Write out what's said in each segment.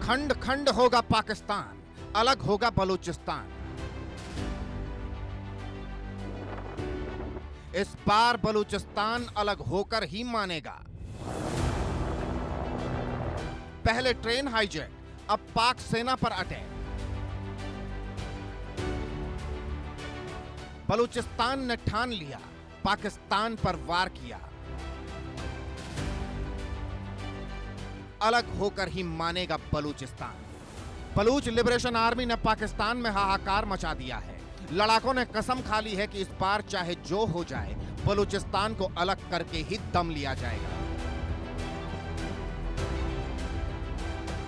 खंड खंड होगा पाकिस्तान, अलग होगा बलूचिस्तान। इस बार बलूचिस्तान अलग होकर ही मानेगा। पहले ट्रेन हाईजैक, अब पाक सेना पर अटैक। बलूचिस्तान ने ठान लिया, पाकिस्तान पर वार किया। अलग होकर ही मानेगा बलूचिस्तान। बलूच लिबरेशन आर्मी ने पाकिस्तान में हाहाकार मचा दिया है। लड़ाकों ने कसम खा ली है कि इस बार चाहे जो हो जाए, बलूचिस्तान को अलग करके ही दम लिया जाएगा।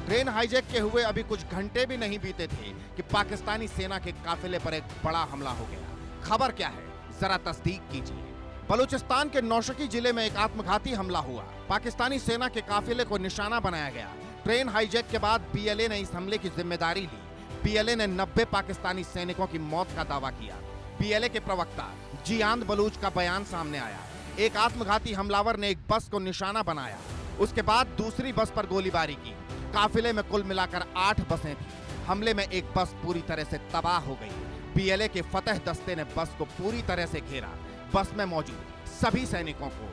ट्रेन हाईजैक के हुए अभी कुछ घंटे भी नहीं बीते थे कि पाकिस्तानी सेना के काफिले पर एक बड़ा हमला हो गया। खबर क्या है, जरा तस्दीक कीजिए। बलूचिस्तान के नौशकी जिले में एक आत्मघाती हमला हुआ। पाकिस्तानी सेना के काफिले को निशाना बनाया गया। ट्रेन हाईजैक के बाद पीएलए ने इस हमले की जिम्मेदारी ली। पीएलए ने 90 पाकिस्तानी सैनिकों की मौत का दावा किया। पीएलए के प्रवक्ता जियांद बलूच का बयान सामने आया। एक आत्मघाती हमलावर ने एक बस को निशाना बनाया, उसके बाद दूसरी बस पर गोलीबारी की। काफिले में कुल मिलाकर 8 बसें थी। हमले में एक बस पूरी तरह से तबाह हो गई। पीएलए के फतेह दस्ते ने बस को पूरी तरह से घेरा। बस में मौजूद सभी सैनिकों को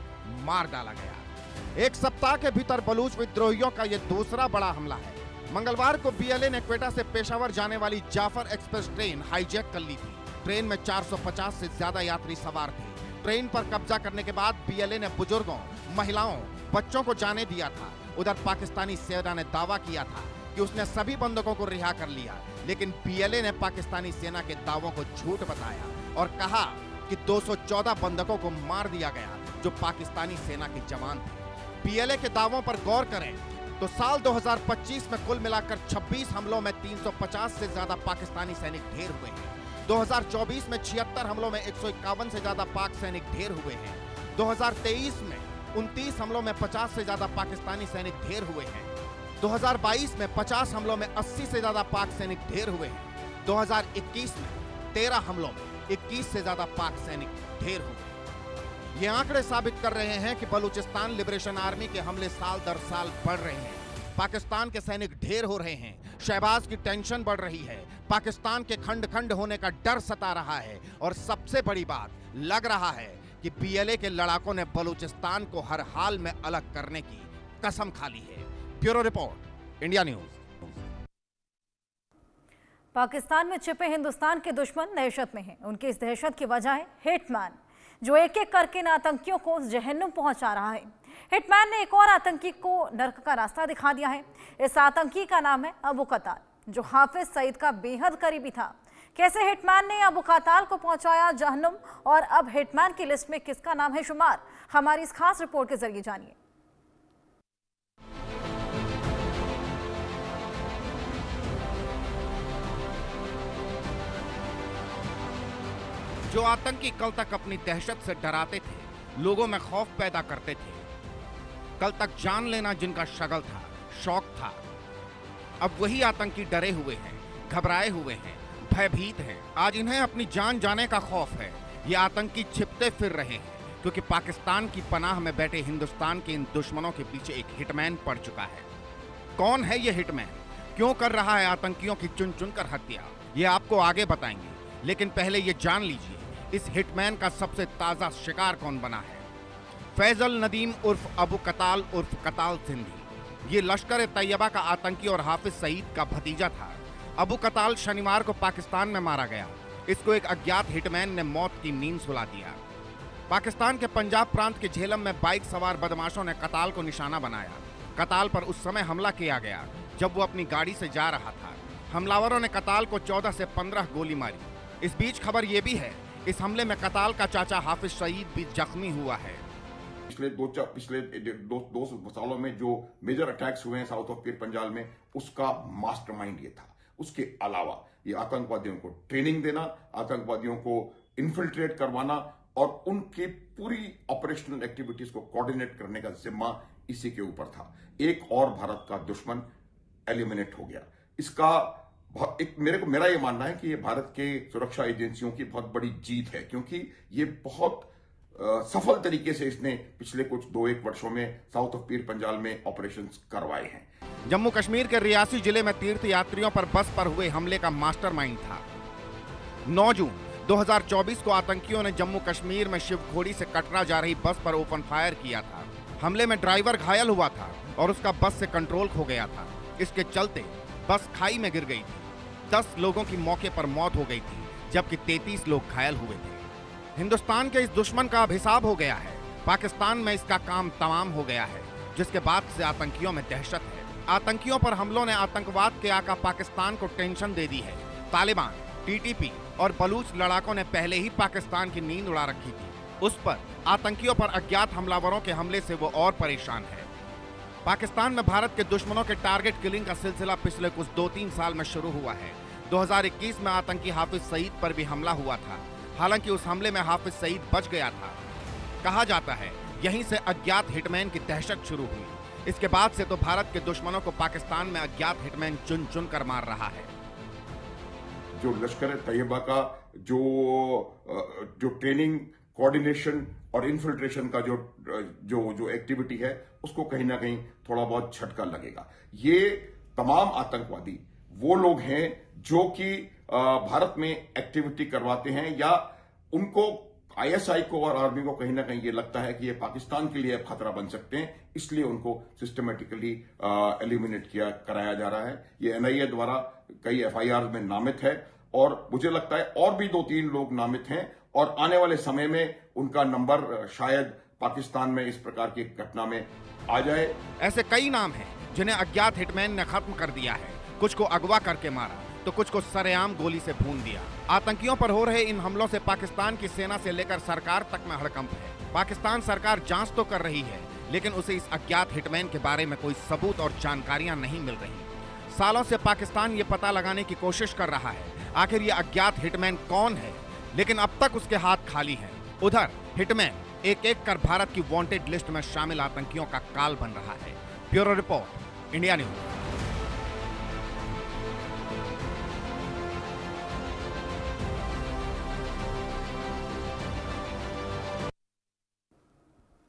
मार डाला गया। एक सप्ताह के भीतर बलूच विद्रोहियों का यह दूसरा बड़ा हमला है। मंगलवार को पीएलए ने क्वेटा से पेशावर जाने वाली जाफर एक्सप्रेस ट्रेन हाईजैक कर ली थी। ट्रेन में 450 से ज्यादा यात्री सवार थे। ट्रेन पर कब्जा करने के बाद पीएलए ने बुजुर्गों, महिलाओं, बच्चों को जाने दिया था। उधर पाकिस्तानी सेना ने दावा किया था कि उसने सभी बंधकों को रिहा कर लिया, लेकिन पीएलए ने पाकिस्तानी सेना के दावों को झूठ बताया और कहा कि 214 बंधकों को मार दिया गया जो पाकिस्तानी सेना के जवान थे। पीएलए के दावों पर गौर करें तो साल 2025 में कुल मिलाकर 26 हमलों में 350 से ज्यादा पाकिस्तानी सैनिक ढेर हुए हैं। 2024 में 76 हमलों में 151 से ज्यादा पाक सैनिक ढेर हुए हैं। 2023 में 29 हमलों में 50 से ज्यादा पाकिस्तानी सैनिक ढेर हुए हैं। 2022 में 50 हमलों में 80 से ज्यादा पाक सैनिक ढेर हुए हैं। 2021 में 13 हमलों में 21 से ज्यादा पाक सैनिक ढेर हुए। ये आंकड़े साबित कर रहे हैं कि बलूचिस्तान लिबरेशन आर्मी के हमले साल दर साल बढ़ रहे हैं। पाकिस्तान के सैनिक ढेर हो रहे हैं। शहबाज की टेंशन बढ़ रही है। पाकिस्तान के खंड खंड होने का डर सता रहा है और सबसे बड़ी बात लग रहा है कि पीएलए के लड़ाकों ने बलूचिस्तान को हर हाल में अलग करने की कसम खा ली है। Bureau report, India news. Pakistan में छिपे हिंदुस्तान के दुश्मन दहशत में हैं। उनकी इस दहशत की वजह है हिटमैन, जो एक एक करके इन आतंकियों को जहन्नुम पहुंचा रहा है। हिटमैन ने एक और आतंकी को नर्क का रास्ता दिखा दिया है। इस आतंकी का नाम है अबू कताल, जो हाफिज सईद का बेहद करीबी था। कैसे हिटमैन ने अबू कताल को पहुंचाया जहन्नुम और अब हिटमैन की लिस्ट में किसका नाम है शुमार, हमारी इस खास रिपोर्ट के जरिए जानिए। जो आतंकी कल तक अपनी दहशत से डराते थे, लोगों में खौफ पैदा करते थे, कल तक जान लेना जिनका शगल था, शौक था, अब वही आतंकी डरे हुए हैं, घबराए हुए हैं, भयभीत हैं। आज इन्हें अपनी जान जाने का खौफ है। ये आतंकी छिपते फिर रहे हैं क्योंकि पाकिस्तान की पनाह में बैठे हिंदुस्तान के इन दुश्मनों के पीछे एक हिटमैन पड़ चुका है। कौन है ये हिटमैन? क्यों कर रहा है आतंकियों की चुन चुन कर हत्या? ये आपको आगे बताएंगे, लेकिन पहले ये जान लीजिए इस हिटमैन का सबसे ताजा शिकार कौन बना है। फैजल नदीम उर्फ अबू कताल उर्फ कताल सिंधी। ये लश्कर तैयबा का आतंकी और हाफिज सईद का भतीजा था। अबू कताल शनिवार को पाकिस्तान में मारा गया। इसको एक अज्ञात हिटमैन ने मौत की नींद सुला दिया। पाकिस्तान के पंजाब प्रांत के झेलम में बाइक सवार बदमाशों ने कताल को निशाना बनाया। कताल पर उस समय हमला किया गया जब वो अपनी गाड़ी से जा रहा था। हमलावरों ने कताल को 14 से 15 गोली मारी। इस बीच खबर यह भी है, इस हमले में कताल का चाचा हाफिज सईद भी जख्मी हुआ है। पिछले दो सालों में जो मेजर अटैक्स हुए हैं साउथ ऑफ पीर पंजाल में, उसका मास्टरमाइंड ये था। उसके अलावा ये आतंकवादियों को ट्रेनिंग देना, आतंकवादियों को इन्फिल्ट्रेट करवाना और उनकी पूरी ऑपरेशनल एक्टिविटीज को कोऑर्डिनेट करने का जिम्मा इसी के ऊपर था। एक और भारत का दुश्मन एलिमिनेट हो गया। इसका मेरा ये मानना है कि ये भारत के सुरक्षा एजेंसियों की बहुत बड़ी जीत है, क्योंकि ये बहुत सफल तरीके से इसने पिछले कुछ 2-1 वर्षों में साउथ ऑफ पीर पंजाल में ऑपरेशंस करवाए हैं। जम्मू कश्मीर के रियासी जिले में तीर्थ यात्रियों पर बस पर हुए हमले का मास्टरमाइंड था। 9 जून 2024 को आतंकियों ने जम्मू कश्मीर में शिवखोड़ी से कटरा जा रही बस पर ओपन फायर किया था। हमले में ड्राइवर घायल हुआ था और उसका बस से कंट्रोल खो गया था। इसके चलते बस खाई में गिर गई थी। 10 लोगों की मौके पर मौत हो गई थी, जबकि 33 लोग घायल हुए थे। हिंदुस्तान के इस दुश्मन का अभिशाप हो गया है। पाकिस्तान में इसका काम तमाम हो गया है, जिसके बाद से आतंकियों में दहशत है। आतंकियों पर हमलों ने आतंकवाद के आका पाकिस्तान को टेंशन दे दी है। तालिबान, टीटीपी और बलूच लड़ाकों ने पहले ही पाकिस्तान की नींद उड़ा रखी थी। उस पर आतंकियों पर अज्ञात हमलावरों के हमले से वो और परेशान है। पाकिस्तान में भारत के दुश्मनों के टारगेट किलिंग का सिलसिला पिछले कुछ 2-3 साल में शुरू हुआ है। 2021 में आतंकी हाफिज सईद पर भी हमला हुआ था। हालांकि उस हमले में हाफिज सईद बच गया था। कहा जाता है यहीं से अज्ञात हिटमैन की दहशत शुरू हुई। इसके बाद से तो भारत के दुश्मनों को पाकिस्तान में अज्ञात हिटमैन चुन चुन कर मार रहा है। जो लश्कर तैयबा का जो ट्रेनिंग, कोऑर्डिनेशन और इन्फिल्ट्रेशन का जो एक्टिविटी है, उसको कहीं ना कहीं थोड़ा बहुत झटका लगेगा। ये तमाम आतंकवादी वो लोग हैं जो कि भारत में एक्टिविटी करवाते हैं, या उनको आईएसआई को और आर्मी को कहीं ना कहीं ये लगता है कि ये पाकिस्तान के लिए खतरा बन सकते हैं, इसलिए उनको सिस्टमेटिकली एलिमिनेट कराया जा रहा है। ये एनआईए द्वारा कई एफआईआर में नामित है और मुझे लगता है और भी 2-3 लोग नामित हैं और आने वाले समय में उनका नंबर शायद पाकिस्तान में इस प्रकार की घटना में आ जाए। ऐसे कई नाम हैं जिन्हें अज्ञात हिटमैन ने खत्म कर दिया है। कुछ को अगवा करके मारा तो कुछ को सरेआम गोली से भून दिया। आतंकियों पर हो रहे इन हमलों से पाकिस्तान की सेना से लेकर सरकार तक में हड़कंप है। पाकिस्तान सरकार जांच तो कर रही है, लेकिन उसे इस अज्ञात हिटमैन के बारे में कोई सबूत और जानकारियां नहीं मिल रही। सालों से पाकिस्तान ये पता लगाने की कोशिश कर रहा है आखिर ये अज्ञात हिटमैन कौन है, लेकिन अब तक उसके हाथ खाली हैं। उधर हिटमैन एक एक कर भारत की वांटेड लिस्ट में शामिल आतंकियों का काल बन रहा है। Bureau report, India news.